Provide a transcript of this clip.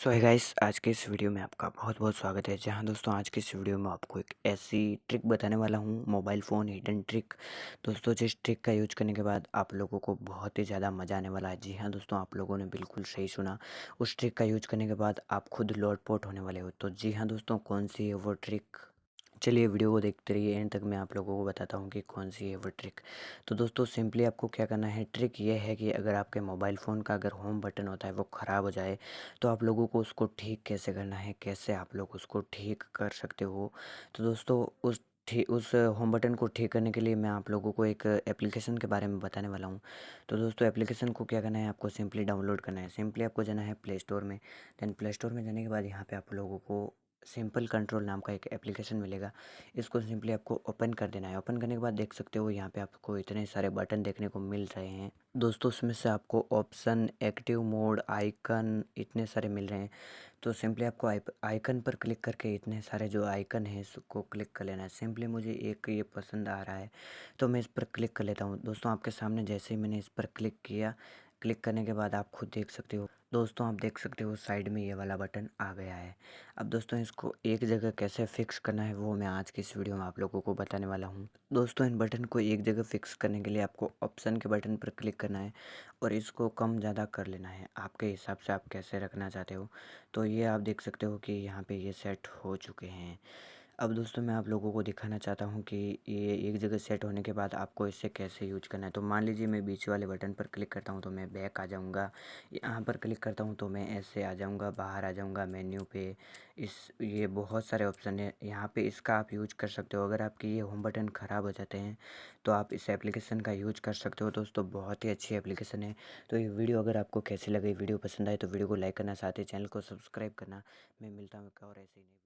सो है गाइस, आज के इस वीडियो में आपका बहुत बहुत स्वागत है। जहां दोस्तों आज के इस वीडियो में आपको एक ऐसी ट्रिक बताने वाला हूं, मोबाइल फ़ोन हिडन ट्रिक। दोस्तों जिस ट्रिक का यूज करने के बाद आप लोगों को बहुत ही ज़्यादा मज़ा आने वाला है। जी हां दोस्तों, आप लोगों ने बिल्कुल सही सुना। उस ट्रिक का यूज करने के बाद आप खुद लोटपोट होने वाले हो। तो जी हाँ दोस्तों, कौन सी है वो ट्रिक? चलिए वीडियो को देखते रहिए, एंड तक मैं आप लोगों को बताता हूँ कि कौन सी है वो ट्रिक। तो दोस्तों सिंपली आपको क्या करना है, ट्रिक ये है कि अगर आपके मोबाइल फ़ोन का अगर होम बटन होता है वो ख़राब हो जाए, तो आप लोगों को उसको ठीक कैसे करना है, कैसे आप लोग उसको ठीक कर सकते हो। तो दोस्तों उस होम बटन को ठीक करने के लिए मैं आप लोगों को एक एप्लीकेशन के बारे में बताने वाला हूँ। तो दोस्तों एप्लीकेशन को क्या करना है, आपको सिंपली डाउनलोड करना है। सिंपली आपको जाना है प्ले स्टोर में। देन प्ले स्टोर में जाने के बाद यहाँ पे आप लोगों को सिंपल कंट्रोल नाम का एक एप्लीकेशन मिलेगा। इसको सिंपली आपको ओपन कर देना है। ओपन करने के बाद देख सकते हो यहाँ पे आपको इतने सारे बटन देखने को मिल रहे हैं। दोस्तों उसमें से आपको ऑप्शन, एक्टिव मोड, आइकन इतने सारे मिल रहे हैं। तो सिंपली आपको आइकन पर क्लिक करके इतने सारे जो आइकन है उसको क्लिक कर लेना है। सिंपली मुझे एक ये पसंद आ रहा है तो मैं इस पर क्लिक कर लेता हूँ। दोस्तों आपके सामने जैसे ही मैंने इस पर क्लिक किया, क्लिक करने के बाद आप खुद देख सकते हो। दोस्तों आप देख सकते हो साइड में ये वाला बटन आ गया है। अब दोस्तों इसको एक जगह कैसे फ़िक्स करना है वो मैं आज की इस वीडियो में आप लोगों को बताने वाला हूँ। दोस्तों इन बटन को एक जगह फ़िक्स करने के लिए आपको ऑप्शन के बटन पर क्लिक करना है और इसको कम ज़्यादा कर लेना है, आपके हिसाब से आप कैसे रखना चाहते हो। तो ये आप देख सकते हो कि यहाँ पे ये सेट हो चुके हैं। अब दोस्तों मैं आप लोगों को दिखाना चाहता हूँ कि ये एक जगह सेट होने के बाद आपको इसे कैसे यूज करना है। तो मान लीजिए मैं बीच वाले बटन पर क्लिक करता हूँ तो मैं बैक आ जाऊँगा। यहाँ पर क्लिक करता हूँ तो मैं ऐसे आ जाऊँगा, बाहर आ जाऊँगा मेन्यू पे। ये बहुत सारे ऑप्शन है यहाँ पे, इसका आप यूज कर सकते हो। अगर आपके ये होम बटन ख़राब हो जाते हैं तो आप इस एप्लीकेशन का यूज कर सकते हो। दोस्तों बहुत ही अच्छी एप्लीकेशन है। तो ये वीडियो अगर आपको कैसी लगी, वीडियो पसंद आए तो वीडियो को लाइक करना, साथ ही चैनल को सब्सक्राइब करना। मैं मिलता हूँ एक और ऐसे ही नई